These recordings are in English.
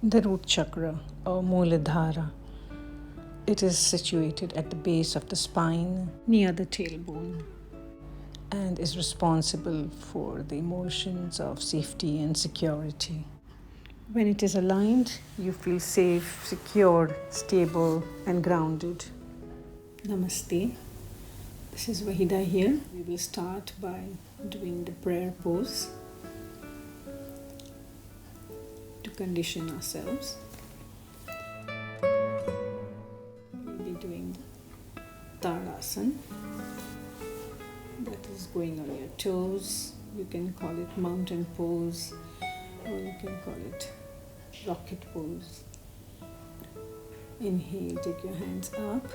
The root chakra, or Muladhara, it is situated at the base of the spine near the tailbone and is responsible for the emotions of safety and security. When it is aligned, you feel safe, secure, stable, and grounded. Namaste. This is Vahida here. We will start by doing the prayer pose to condition ourselves. We'll be doing the Tadasana, that is going on your toes. You can call it mountain pose, or you can call it rocket pose. Inhale, take your hands up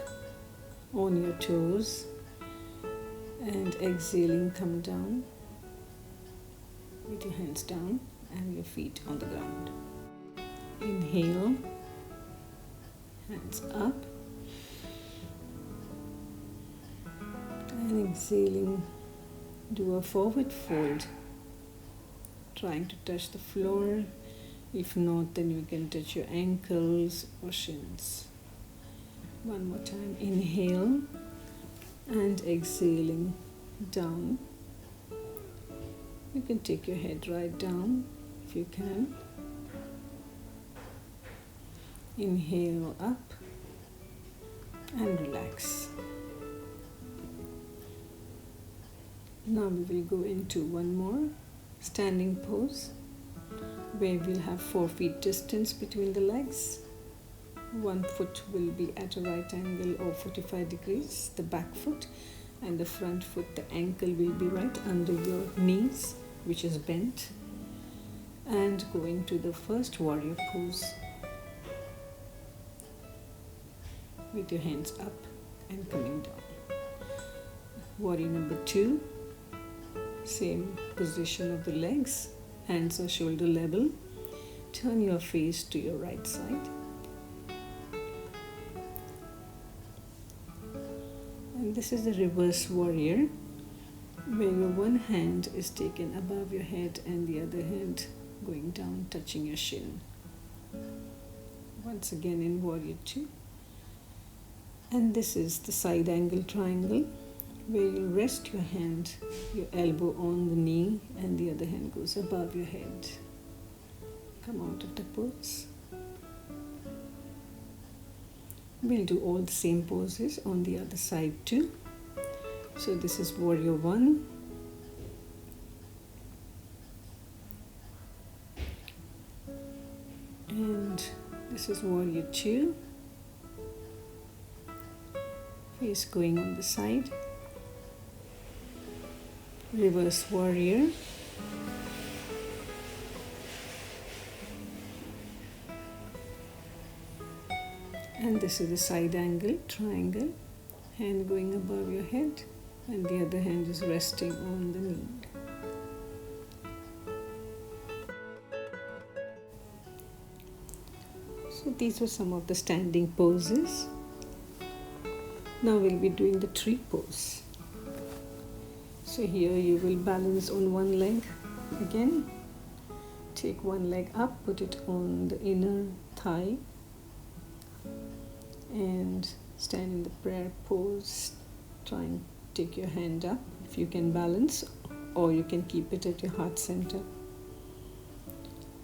on your toes, and exhaling, come down with your hands down and your feet on the ground. Inhale, hands up, and exhaling, do a forward fold, trying to touch the floor. If not, then you can touch your ankles or shins. One more time, inhale and exhaling down. You can take your head right down if you can. Inhale up and relax. Now we will go into one more standing pose where we'll have 4 feet distance between the legs. One foot will be at a right angle or 45 degrees, the back foot, and the front foot, the ankle will be right under your knees, which is bent. And go into the first warrior pose with your hands up and coming down. Warrior number 2, same position of the legs, hands are shoulder level. Turn your face to your right side. And this is the reverse warrior, where your one hand is taken above your head and the other hand going down, touching your shin. Once again in warrior 2. And this is the side angle triangle, where you rest your hand, your elbow on the knee, and the other hand goes above your head. Come out of the pose. We'll do all the same poses on the other side too. So this is warrior 1. And this is warrior 2. Face going on the side. Reverse warrior. And this is the side angle triangle, hand going above your head and the other hand is resting on the knee. So these were some of the standing poses. Now we'll be doing the tree pose. So here you will balance on one leg again. Take one leg up, put it on the inner thigh, and stand in the prayer pose. Try and take your hand up if you can balance, or you can keep it at your heart center.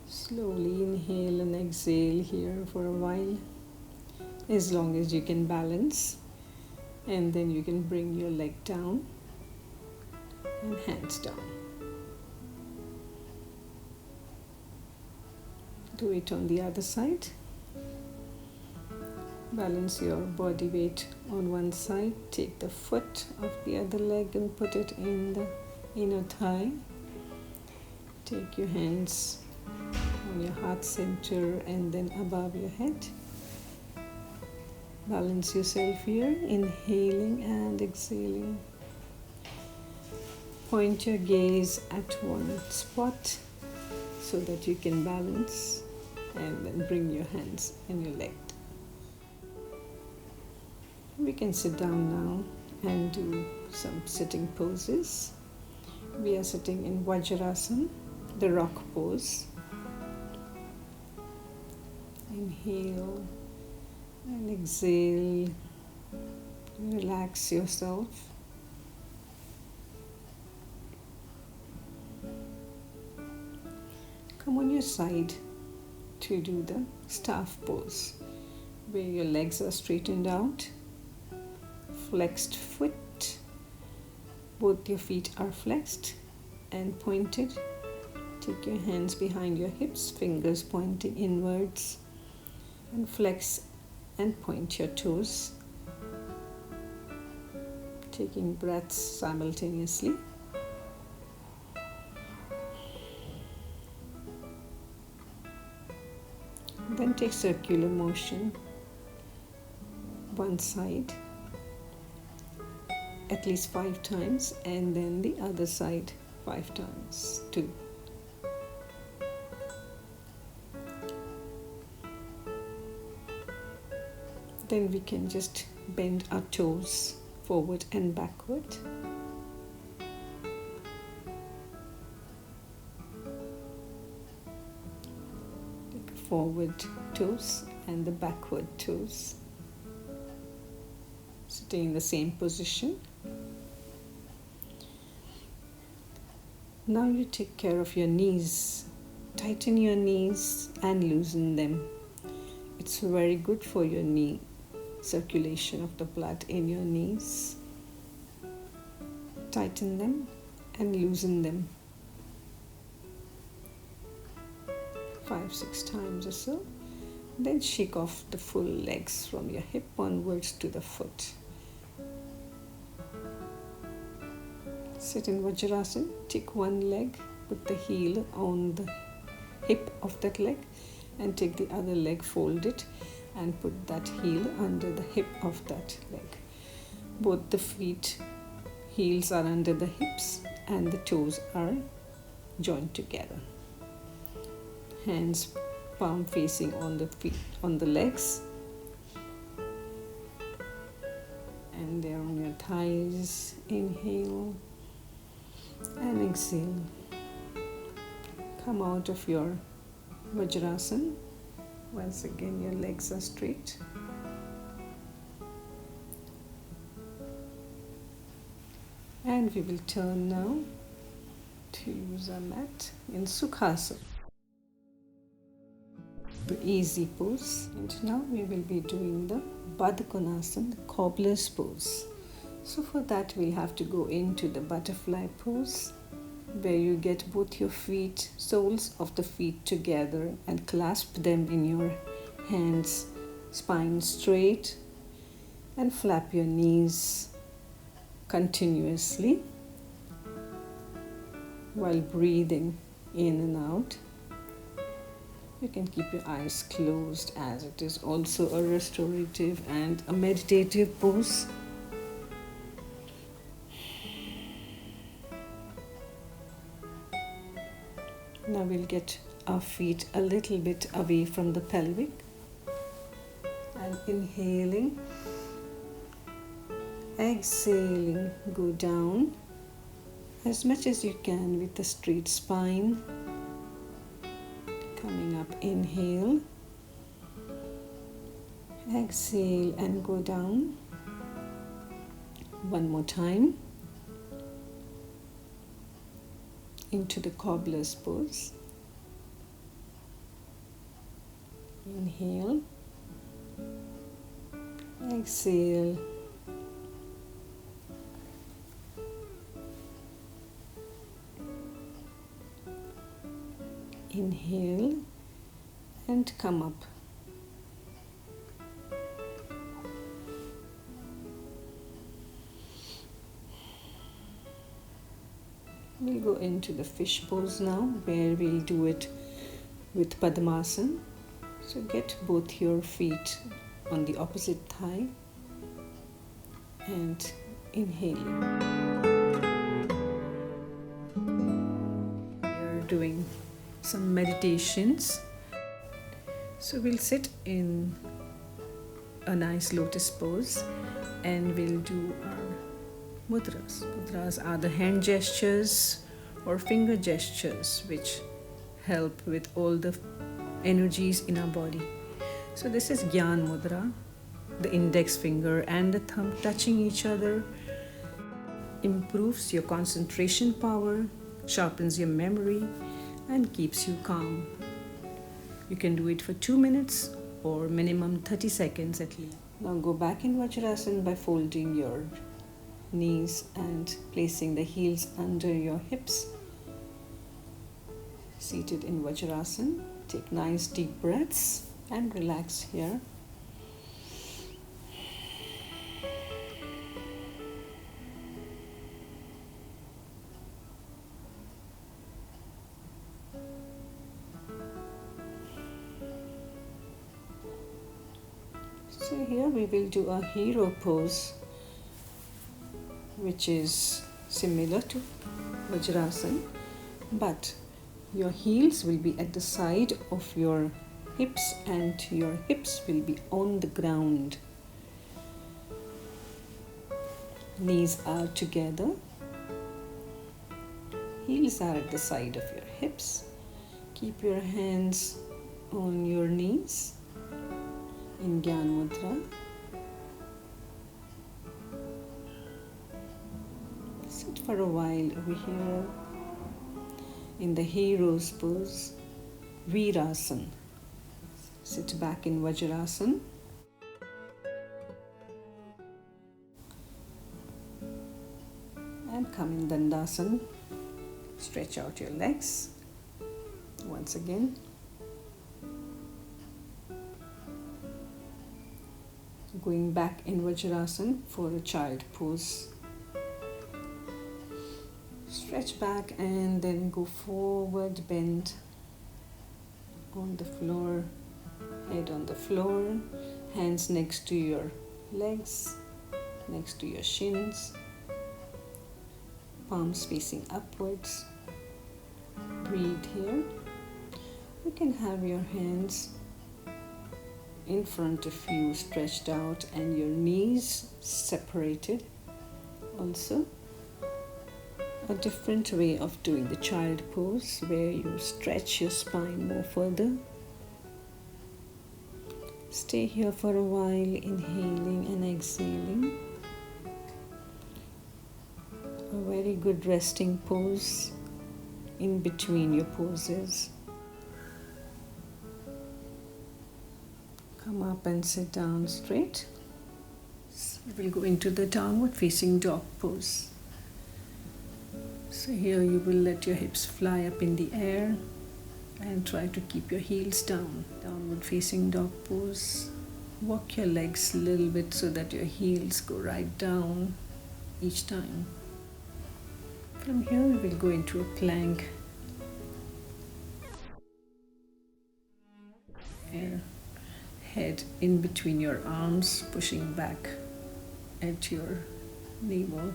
Slowly inhale and exhale here for a while, as long as you can balance, and then you can bring your leg down and hands down. Do it on the other side. Balance your body weight on one side. Take the foot of the other leg and put it in the inner thigh. Take your hands on your heart center and then above your head. Balance yourself here, inhaling and exhaling. Point your gaze at one spot so that you can balance, and then bring your hands and your leg. We can sit down now and do some sitting poses. We are sitting in Vajrasana, the rock pose. Inhale and exhale. Relax yourself. Come on your side to do the staff pose, where your legs are straightened out, flexed foot, both your feet are flexed and pointed. Take your hands behind your hips, fingers pointing inwards, and flex and point your toes, taking breaths simultaneously. Then take circular motion, one side at least 5 times, and then the other side 5 times too. Then we can just bend our toes forward and backward. Take forward toes and the backward toes. Stay in the same position. Now you take care of your knees. Tighten your knees and loosen them. It's very good for your knee circulation of the blood in your knees. Tighten them and loosen them 5-6 times or so. Then shake off the full legs from your hip onwards to the foot. Sit in Vajrasana. Take one leg, put the heel on the hip of that leg, and take the other leg, fold it, and put that heel under the hip of that leg. Both the feet heels are under the hips and the toes are joined together. Hands palm facing on the feet, on the legs, and they're on your thighs. Inhale and exhale. Come out of your Vajrasana. Once again, your legs are straight. And we will turn now to use our mat in Sukhasana, the easy pose. And now we will be doing the Baddha Konasana, the cobbler's pose. So for that, we'll have to go into the butterfly pose, where you get both your feet, soles of the feet together and clasp them in your hands, spine straight, and flap your knees continuously while breathing in and out. You can keep your eyes closed, as it is also a restorative and a meditative pose. Now we'll get our feet a little bit away from the pelvic, and inhaling, exhaling, go down as much as you can with a straight spine. Coming up, inhale, exhale and go down. One more time. Into the cobbler's pose. Inhale, exhale, inhale and come up. We'll go into the fish pose now, where we'll do it with Padmasana. So get both your feet on the opposite thigh and inhaling. We're doing some meditations. So we'll sit in a nice lotus pose and we'll do our mudras. Mudras are the hand gestures or finger gestures which help with all the energies in our body. So this is Gyan Mudra, the index finger and the thumb touching each other. Improves your concentration power, sharpens your memory, and keeps you calm. You can do it for 2 minutes or minimum 30 seconds at least. Now go back in Vajrasana by folding your knees and placing the heels under your hips. Seated in Vajrasana, take nice deep breaths and relax here. So here we will do a hero pose, which is similar to Vajrasana, but your heels will be at the side of your hips and your hips will be on the ground. Knees are together, heels are at the side of your hips. Keep your hands on your knees in Gyan Mudra. Sit for a while over here in the hero's pose, Virasana. Sit back in Vajrasana. And come in Dandasana. Stretch out your legs once again. Going back in Vajrasana for a child pose. Stretch back and then go forward, bend on the floor, head on the floor, hands next to your legs, next to your shins, palms facing upwards. Breathe here. You can have your hands in front of you stretched out and your knees separated. Also, a different way of doing the child pose where you stretch your spine more further. Stay here for a while, inhaling and exhaling. A very good resting pose in between your poses. Come up and sit down straight. We'll go into the downward facing dog pose. So here you will let your hips fly up in the air and try to keep your heels down. Downward facing dog pose. Walk your legs a little bit so that your heels go right down each time. From here we will go into a plank. Head in between your arms, pushing back at your navel.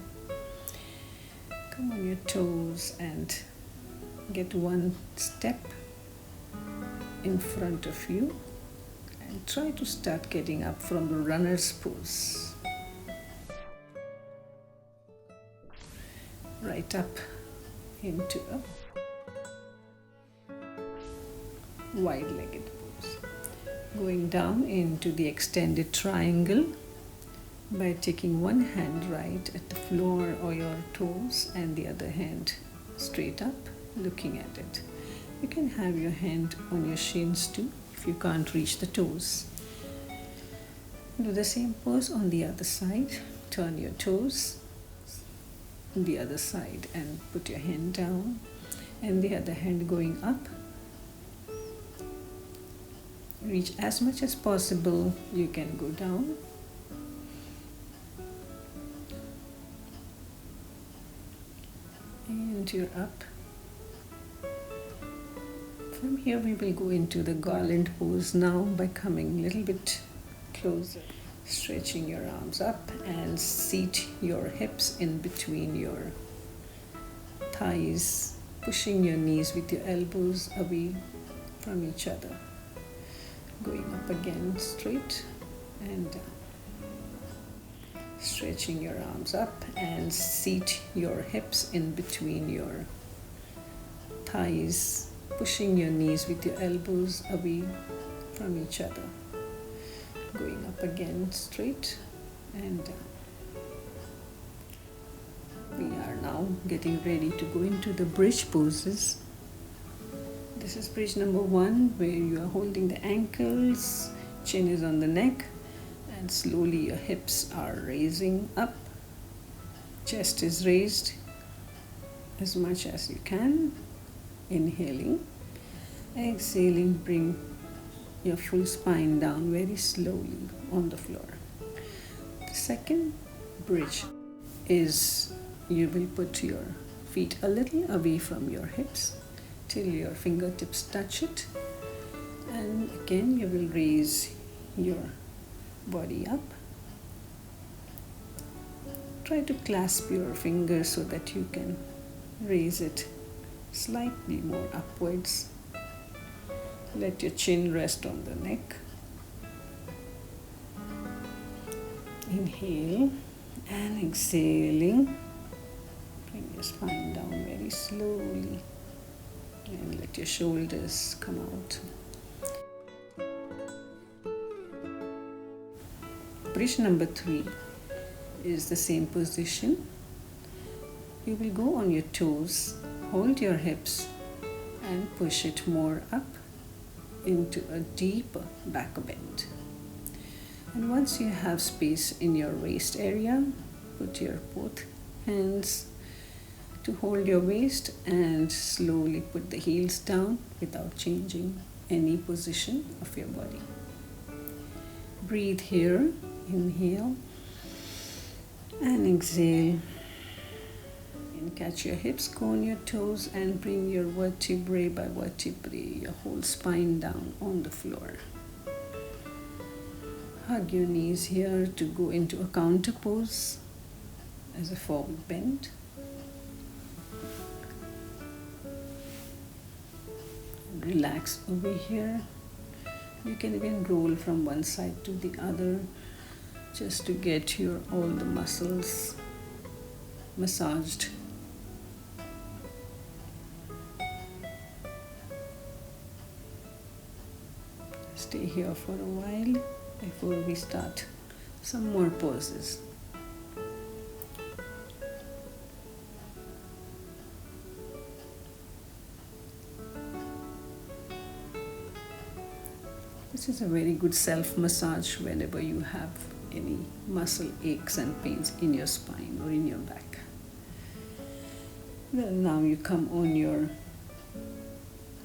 Come on your toes and get one step in front of you and try to start getting up from the runner's pose. Right up into a wide-legged pose. Going down into the extended triangle by taking one hand right at the floor or your toes and the other hand straight up, looking at it. You can have your hand on your shins too if you can't reach the toes. Do the same pose on the other side. Turn your toes on the other side and put your hand down and the other hand going up. Reach as much as possible. You can go down. And you're up. From here we will go into the garland pose now by coming a little bit closer. Stretching your arms up and seat your hips in between your thighs. Pushing your knees with your elbows away from each other. Going up again straight and down. Stretching your arms up and seat your hips in between your thighs. Pushing your knees with your elbows away from each other. Going up again straight and down. We are now getting ready to go into the bridge poses. This is bridge number 1, where you are holding the ankles, chin is on the neck, and slowly your hips are raising up. Chest is raised as much as you can. Inhaling. Exhaling, bring your full spine down very slowly on the floor. The second bridge is you will put your feet a little away from your hips till your fingertips touch it, and again you will raise your body up. Try to clasp your fingers so that you can raise it slightly more upwards. Let your chin rest on the neck. Inhale and exhaling. Bring your spine down very slowly and let your shoulders come out. Bridge number 3 is the same position. You will go on your toes, hold your hips and push it more up into a deeper back bend. And once you have space in your waist area, put your both hands to hold your waist and slowly put the heels down without changing any position of your body. Breathe here, inhale and exhale. And catch your hips, go on your toes and bring your vertebrae by vertebrae, your whole spine down on the floor. Hug your knees here to go into a counter pose as a forward bend. Relax over here. You can even roll from one side to the other just to get all the muscles massaged. Stay here for a while before we start some more poses. This is a very good self-massage whenever you have any muscle aches and pains in your spine or in your back. Well, now you come on your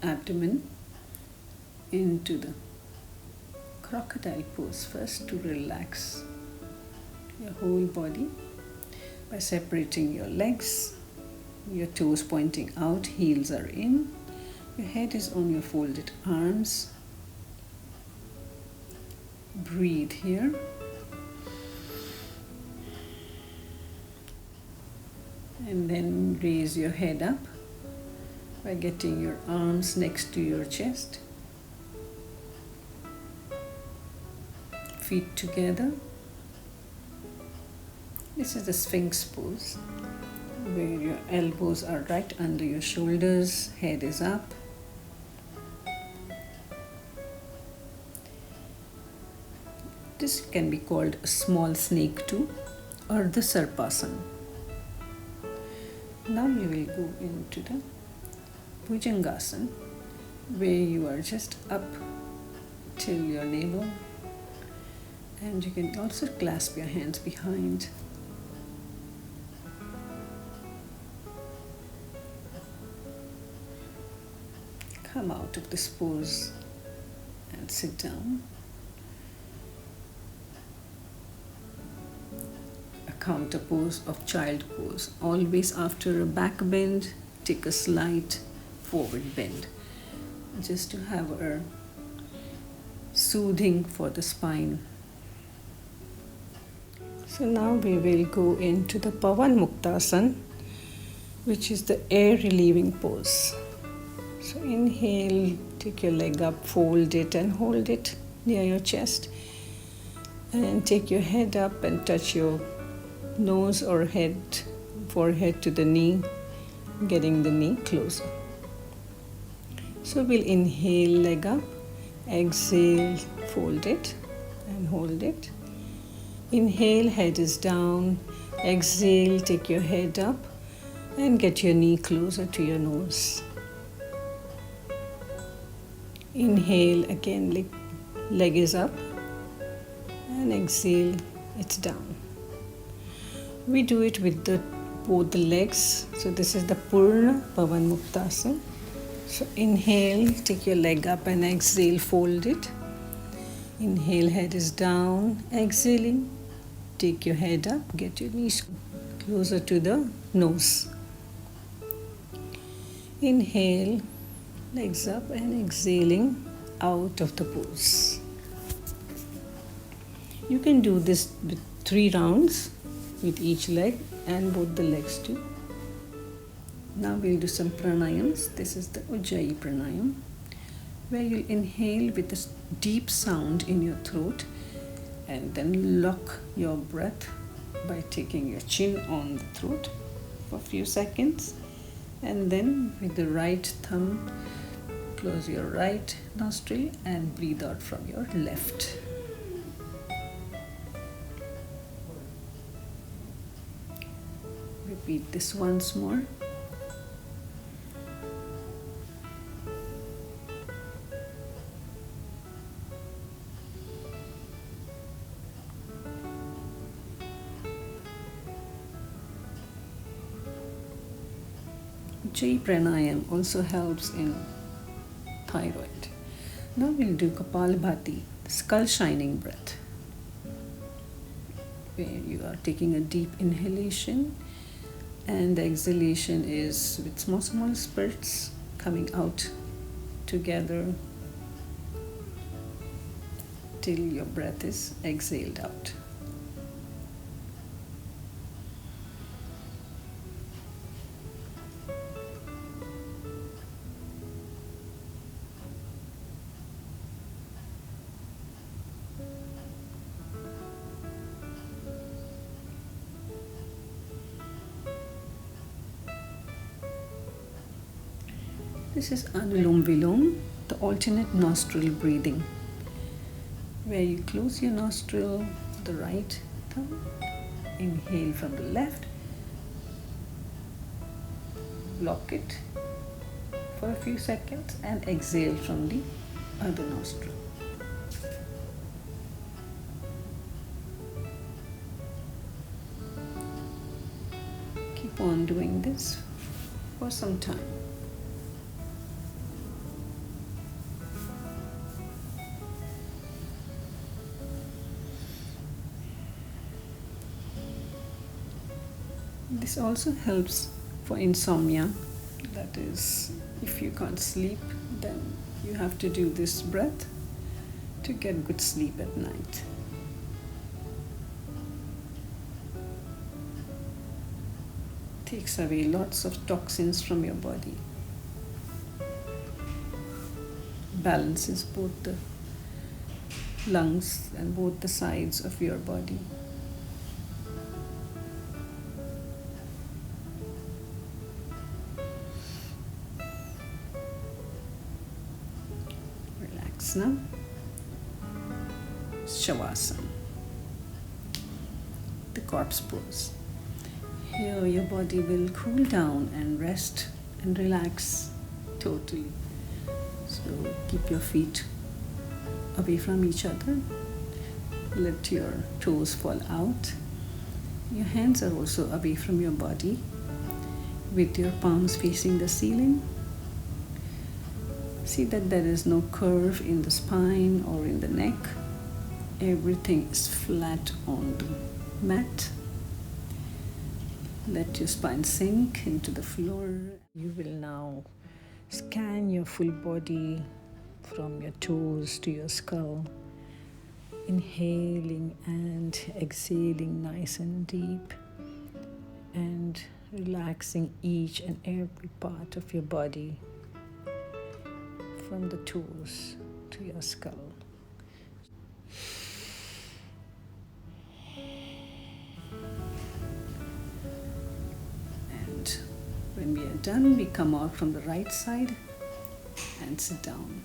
abdomen into the crocodile pose first to relax your whole body by separating your legs, your toes pointing out, heels are in, your head is on your folded arms. Breathe here. And then raise your head up by getting your arms next to your chest. Feet together. This is the Sphinx pose, where your elbows are right under your shoulders, head is up. This can be called a small snake too, or the Sarpasana. Now you will go into the Bhujangasana, where you are just up till your navel, and you can also clasp your hands behind. Come out of this pose and sit down. A counter pose of child pose. Always after a back bend, take a slight forward bend, just to have a soothing for the spine. So now we will go into the Pavan Muktasana, which is the air relieving pose. So inhale, take your leg up, fold it and hold it near your chest, and take your head up and touch your nose or forehead to the knee, getting the knee closer. So we'll inhale, leg up, exhale, fold it, and hold it. Inhale, head is down. Exhale, take your head up and get your knee closer to your nose. Inhale, again, leg is up, and exhale, it's down. We do it with both the legs. So this is the Purna Pavan Muktasana. So inhale, take your leg up, and exhale, fold it. Inhale, head is down. Exhaling, take your head up, get your knees closer to the nose. Inhale, legs up, and exhaling out of the pose. You can do this with 3 rounds with each leg and both the legs too. Now we'll do some pranayams. This is the Ujjayi pranayam, where you'll inhale with a deep sound in your throat and then lock your breath by taking your chin on the throat for a few seconds, and then with the right thumb close your right nostril and breathe out from your left. Repeat this once more. Ujjayi pranayam also helps in thyroid. Now we'll do Kapalbhati, skull shining breath, where you are taking a deep inhalation and the exhalation is with small spurts coming out together till your breath is exhaled out. This is Anulom Vilom, the alternate nostril breathing, where you close your nostril, the right thumb, inhale from the left, lock it for a few seconds and exhale from the other nostril. Keep on doing this for some time. This also helps for insomnia. That is, if you can't sleep, then you have to do this breath to get good sleep at night. Takes away lots of toxins from your body. Balances both the lungs and both the sides of your body. Now, Shavasana, the corpse pose. Here your body will cool down and rest and relax totally. So keep your feet away from each other. Let your toes fall out. Your hands are also away from your body with your palms facing the ceiling. See that there is no curve in the spine or in the neck. Everything is flat on the mat. Let your spine sink into the floor. You will now scan your full body from your toes to your skull, inhaling and exhaling nice and deep, and relaxing each and every part of your body from the toes to your skull. And when we are done, we come out from the right side and sit down.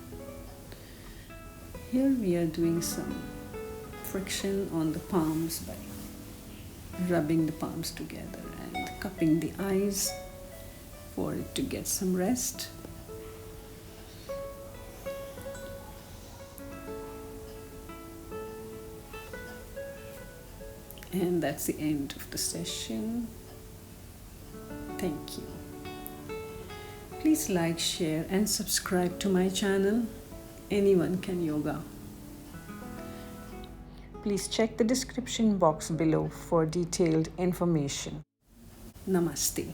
Here we are doing some friction on the palms by rubbing the palms together and cupping the eyes for it to get some rest. And that's the end of the session. Thank you. Please like, share, and subscribe to my channel. Anyone can yoga. Please check the description box below for detailed information. Namaste.